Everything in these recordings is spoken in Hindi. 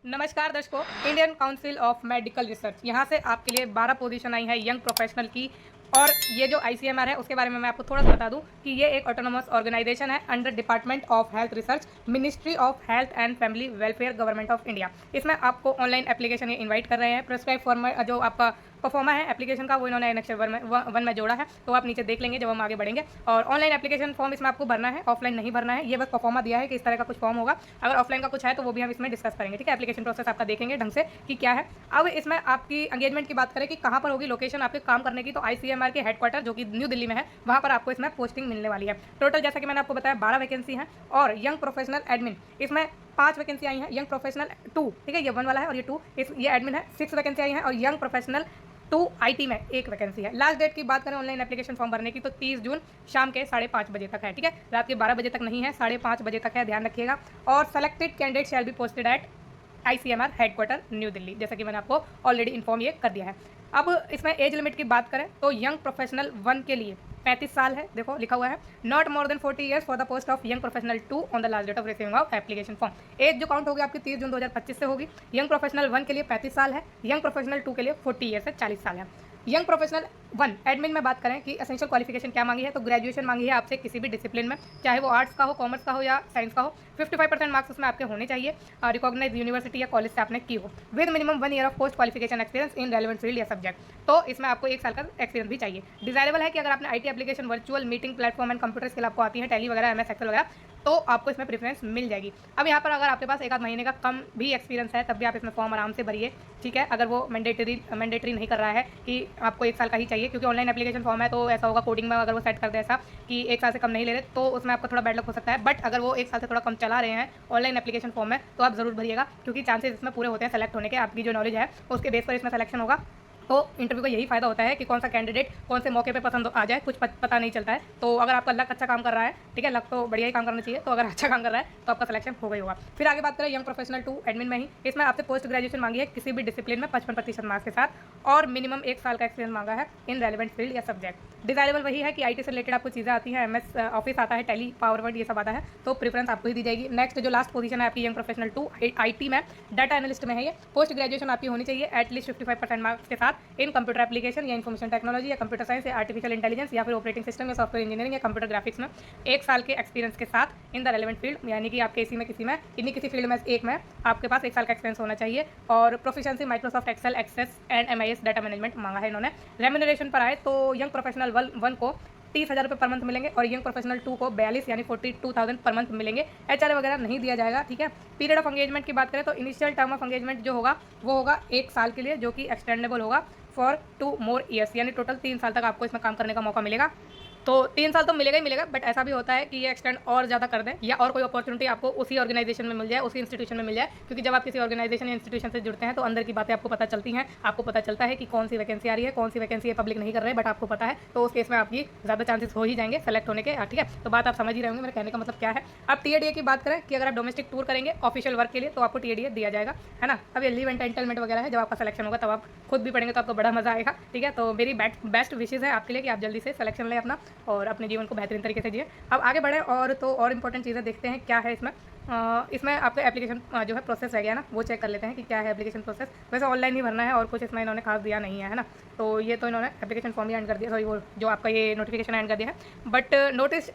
नमस्कार दर्शकों, Indian council of medical research यहाँ से आपके लिए 12 पोजीशन आई है यंग प्रोफेशनल की। और ये जो आईसीएमआर है उसके बारे में मैं आपको थोड़ा सा बता दूं कि ये एक ऑटोनोमस ऑर्गेनाइजेशन है under department of health research, ministry of health and family welfare, government of India. इसमें आपको ऑनलाइन एप्लीकेशन ये इन्वाइट कर रहे हैं। प्रेस्क्राइब फॉर्म जो आपका परफॉर्मा है एप्लीकेशन का वो इन्होंने एनेक्स 1 में जोड़ा है, तो आप नीचे देख लेंगे जब हम आगे बढ़ेंगे। और ऑनलाइन एप्लीकेशन फॉर्म इसमें आपको भरना है, ऑफलाइन नहीं भरना है। ये बस परफॉर्मा दिया है कि इस तरह का कुछ फॉर्म होगा। अगर ऑफलाइन का कुछ है तो वो भी हम इसमें डिस्कस करेंगे, ठीक है। एप्लीकेशन प्रोसेस आपका देखेंगे ढंग से कि क्या है। अब इसमें आपकी एंगेजमेंट की बात करें कि कहाँ पर होगी लोकेशन आपके काम करने की, तो आईसीएमआर के हेडक्वार्टर जो कि न्यू दिल्ली में है वहाँ पर आपको इसमें पोस्टिंग मिलने वाली है। टोटल जैसा कि मैंने आपको बताया 12 वैकेंसी है। और यंग प्रोफेशनल एडमिन इसमें 5 वैकेंसी आई हैं। यंग प्रोफेशनल 2, ठीक है, ये 1 वाला है और ये 2, ये एडमिन है। 6 वैकेंसी आई हैं। और यंग प्रोफेशनल 2 आईटी में 1 वैकेंसी है। लास्ट डेट की बात करें ऑनलाइन एप्लीकेशन फॉर्म भरने की तो 30 जून शाम के 5:30 बजे तक है, ठीक है। रात के 12 बजे तक नहीं है, 5:30 बजे तक है, ध्यान रखिएगा। और selected candidate shall be posted at ICMR headquarter new Delhi, जैसा कि मैंने आपको ऑलरेडी इन्फॉर्म ये कर दिया है। अब इसमें एज लिमिट की बात करें तो यंग प्रोफेशनल 1 के लिए 35 साल है। देखो लिखा हुआ है not more than 40 years for the post of young professional 2 on the last date of receiving of application form. Age जो काउंट होगी आपकी 30 जून 2025 से होगी। यंग प्रोफेशनल 1 के लिए 35 साल है। यंग प्रोफेशनल 2 के लिए 40 ईयर्स है, 40 साल है। यंग प्रोफेशनल 1 एडमिन में बात करें कि एसेंशियल क्वालिफिकेशन क्या मांगी है, तो ग्रेजुएशन मांगी है आपसे किसी भी डिसिप्लिन में, चाहे वो आर्ट्स का हो, कॉमर्स का हो या साइंस का हो। 55% मार्क्स उसमें आपके होने चाहिए, रिकॉग्नाइज यूनिवर्सिटी या कॉलेज से आपने की हो, with minimum 1 year of post qualification experience in relevant field या सब्जेक्ट। तो इसमें आपको 1 साल का एक्सपीरियंस भी चाहिए। डिजायरेबल है कि अगर आपने IT application, virtual meeting platform and computer skill आपको आती है, टैली वगैरह, एमएस एक्सेल वगैरह, तो आपको इसमें प्रेफरेंस मिल जाएगी। अब यहाँ पर अगर आपके पास 1 आध महीने का कम भी एक्सपीरियंस है तब भी आप इसमें फॉर्म आराम से भरिए, ठीक है। अगर वो मैंडेटरी नहीं कर रहा है कि आपको 1 साल का ही चाहिए, क्योंकि ऑनलाइन एप्लीकेशन फॉर्म है तो ऐसा होगा कोडिंग में अगर वो सेट कर दे ऐसा कि 1 साल से कम नहीं ले रहे तो उसमें आपका थोड़ा बैड लक हो सकता है। बट अगर वो 1 साल से थोड़ा कम चला रहे हैं ऑनलाइन एप्लीकेशन फॉर्म में तो आप जरूर भरिएगा, क्योंकि चांसेस इसमें पूरे होते हैं सेलेक्ट होने के। आपकी जो नॉलेज है उसके बेस पर इसमें सिलेक्शन होगा। तो इंटरव्यू का यही फायदा होता है कि कौन सा कैंडिडेट कौन से मौके पे पसंद आ जाए, कुछ पता नहीं चलता है। तो अगर आपका लक अच्छा काम कर रहा है, ठीक है, लक तो बढ़िया ही काम करना चाहिए, तो अगर अच्छा काम कर रहा है तो आपका सिलेक्शन हो गई होगा। फिर आगे बात करें यंग प्रोफेशनल 2 एडमिन में ही, इसमें आपसे पोस्ट ग्रेजुएशन मांगी है किसी भी डिसिप्लिन में 55% मार्क्स के साथ, और मिनिमम 1 साल का एक्सपीरियंस मांगा है इन रेलिवेंट फील्ड या सब्जेक्ट। डिजायरेबल वही है कि आईटी से रिलेटेड आपको चीज़ें आती हैं, एमएस ऑफिस आता है, टैली, पावर पॉइंट, ये सब आता है, तो प्रेफरेंस आपको ही दी जाएगी। नेक्स्ट जो लास्ट पोजीशन है आपकी यंग प्रोफेशनल 2 आईटी में, डाटा एनालिस्ट में है ये। पोस्ट ग्रेजुएशन आपकी होनी चाहिए एटलीस्ट 55% मार्क्स के साथ इन कंप्यूटर एप्लीकेशन या इन्फॉर्मेशन टेक्नोलॉजी या कंप्यूटर साइंस या आर्टिफिशियल इंटेलिजेंस या फिर ऑपरेटिंग सिस्टम या सॉफ्टवेयर इंजीनियरिंग या कंप्यूटर ग्राफिक्स में 1 साल के एक्सपीरियंस के साथ इन द रेलेवेंट फील्ड, यानी कि आपके इसी में किसी में इन्हीं किसी फील्ड में एक में आपके पास 1 साल का एक्सपीरियंस होना चाहिए। और proficiency Microsoft Excel, access and MIS data management मांगा है इन्होंने। रेम्यूनरेशन पर आए तो यंग प्रोफेशनल 1 को 30,000 रुपये पर मंथ मिलेंगे और यंग प्रोफेशनल 2 को 42 यानी 42,000 पर मंथ मिलेंगे। एचआर वगैरह नहीं दिया जाएगा, ठीक है। पीरियड ऑफ एंगेजमेंट की बात करें तो इनिशियल टर्म ऑफ एंगेजमेंट जो होगा वो होगा 1 साल के लिए, जो कि एक्सटेंडेबल होगा फॉर 2 more ईयर्स, यानी टोटल 3 साल तक आपको इसमें काम करने का मौका मिलेगा। तो 3 साल तो मिलेगा ही मिलेगा, बट ऐसा भी होता है कि ये एक्सटेंड और ज़्यादा कर दें या और कोई अपॉर्चुनिटी आपको उसी ऑर्गेनाइजेशन में मिल जाए, उसी इंस्टीट्यूशन में मिल जाए, क्योंकि जब आप किसी ऑर्गेनाइजेशन या इंस्टीट्यूशन से जुड़ते हैं तो अंदर की बातें आपको पता चलती हैं। आपको पता चलता है कि कौन सी वैकेंसी आ रही है, कौन सी वैकेंसी पब्लिक नहीं कर रहे, बट आपको पता है, तो उस केस में आपकी ज़्यादा चांसेस हो ही जाएंगे सेलेक्ट होने के, ठीक है। तो बात आप समझ ही रहे होंगे मेरे कहने का मतलब क्या है। अब टीएडीए की बात करें कि अगर आप डोमेस्टिक टूर करेंगे ऑफिशियल वर्क के लिए तो आपको टीएडीए दिया जाएगा, है ना। अब ये लीव एंटाइटलमेंट वगैरह है, जब आपका सिलेक्शन होगा तब आप खुद भी पढ़ेंगे तो आपको बड़ा मजा आएगा, ठीक है। तो मेरी बेस्ट विशेज़ है आपके लिए कि आप जल्दी से सिलेक्शन लें अपना और अपने जीवन को बेहतरीन तरीके से जिए। अब आगे बढ़ें और तो और इंपॉर्टेंट चीज़ें देखते हैं क्या है इसमें। इसमें आपका एप्लीकेशन जो है प्रोसेस रह गया ना, वो चेक कर लेते हैं कि क्या है एप्लीकेशन प्रोसेस। वैसे ऑनलाइन ही भरना है और कुछ इसमें इन्होंने खास दिया नहीं है ना। तो ये तो इन्होंने एप्लीकेशन फॉर्म ही एंड कर दिया, सॉरी वो जो आपका ये नोटिफिकेशन एंड कर दिया है। But notice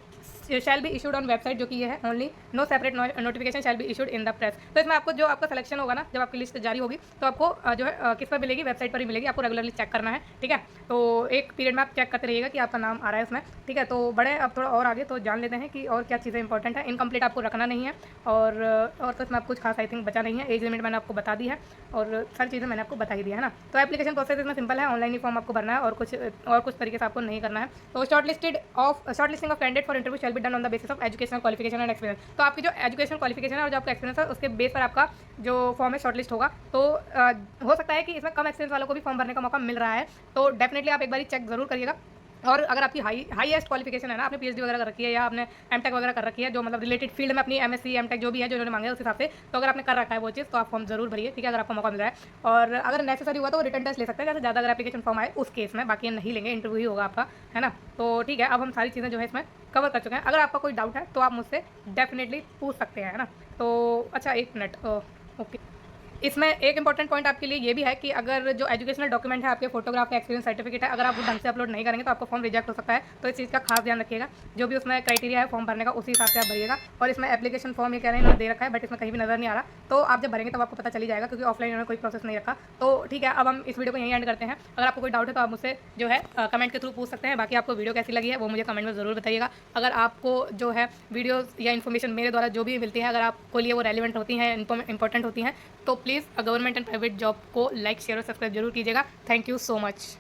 shall be issued on website, जो कि ये है only, no separate notification shall be issued in the press. तो इसमें आपको जो आपका सिलेक्शन होगा ना, जब आपकी लिस्ट जारी होगी तो आपको जो है किस पर मिलेगी, वेबसाइट पर ही मिलेगी, आपको रेगुलरली चेक करना है, ठीक है। तो एक पीरियड में आप चेक करते रहिएगा कि आपका नाम आ रहा है उसमें, ठीक है। तो बड़े अब थोड़ा और आगे तो जान लेते हैं कि और क्या चीज़ें इंपॉर्टेंट है। इनकम्प्लीट आपको रखना नहीं है और तो इसमें आप कुछ खास आई थिंक बचा नहीं है। एज लिमिट मैंने आपको बता दी है और सारी चीज़ें मैंने आपको बता ही दी है ना। तो एप्लीकेशन प्रोसेस इसमें सिंपल है, ऑनलाइन ही फॉर्म आपको भरना है और कुछ तरीके से आपको नहीं करना है। तो shortlisting of candidate for interview shall be done on the basis of educational qualification and experience. तो आपकी जो एजुकेशन क्वालिफिकेशन है और जो आपका एक्सपीरियंस है उसके बेस पर आपका जो फॉर्म है शॉर्टलिस्ट होगा। तो हो सकता है कि इसमें कम एक्सपीरियंस वालों को भी फॉर्म भरने का मौका मिल रहा है, तो डेफिनेटली आप एक बार चेक जरूर करिएगा। और अगर आपकी हाईएस्ट क्वालिफिकेशन है ना, आपने पीएचडी वगैरह कर रखी है या आपने एमटेक वगैरह कर रखी है, जो मतलब रिलेटेड फील्ड में अपनी एमएससी एमटेक जो भी है जो उन्होंने मांगे उस हिसाब से, तो अगर आपने कर रखा है वो चीज़ तो आप फॉर्म जरूर भरिए, ठीक है, अगर आपको मौका मिल रहा है। और अगर नेसेसरी हुआ तो रिटर्न टेस्ट ले सकते हैं, जैसे ज़्यादा अगर एप्लीकेशन फॉर्म आए उस केस में, बाकी नहीं लेंगे, इंटरव्यू ही होगा आपका, है ना। तो ठीक है, अब हम सारी चीज़ें जो है इसमें कवर कर चुके हैं। अगर आपका कोई डाउट है तो आप मुझसे डेफिनेटली पूछ सकते हैं, है ना। तो अच्छा 1 मिनट, ओके। इसमें एक इंपॉर्टेंट पॉइंट आपके लिए ये भी है कि अगर जो एजुकेशनल डॉक्यूमेंट है, आपके फोटोग्राफ या एक्सपीरियंस सर्टिफिकेट है, अगर आप वो ढंग से अपलोड नहीं करेंगे तो आपका फॉर्म रिजेक्ट हो सकता है। तो इस चीज़ का खास ध्यान रखिएगा। जो भी उसमें क्राइटेरिया है फॉर्म भरने का, उसी हिसाब से आप भरिएगा। और इसमें एप्लीकेशन फॉर्म ये कह रहे हैं इन्होंने दे रखा है, बट इसमें कहीं भी नजर नहीं आ रहा। तो आप जब भरेंगे तब आपको पता चली जाएगा, क्योंकि ऑफलाइन इन्होंने कोई प्रोसेस नहीं रखा। तो ठीक है, अब हम इस वीडियो को यहीं एंड करते हैं। अगर आपको कोई डाउट है तो आप मुझसे जो है कमेंट के थ्रू पूछ सकते हैं। बाकी आपको वीडियो कैसी लगी है वो मुझे कमेंट में ज़रूर बताइएगा। अगर आपको जो है वीडियोस या इन्फॉर्मेशन मेरे द्वारा जो भी मिलती है, अगर आपको लिए वो रेलिवेंट होती हैं, इंपॉर्टेंट होती हैं, तो please government and private job को लाइक, शेयर और सब्सक्राइब जरूर कीजिएगा। Thank you so much.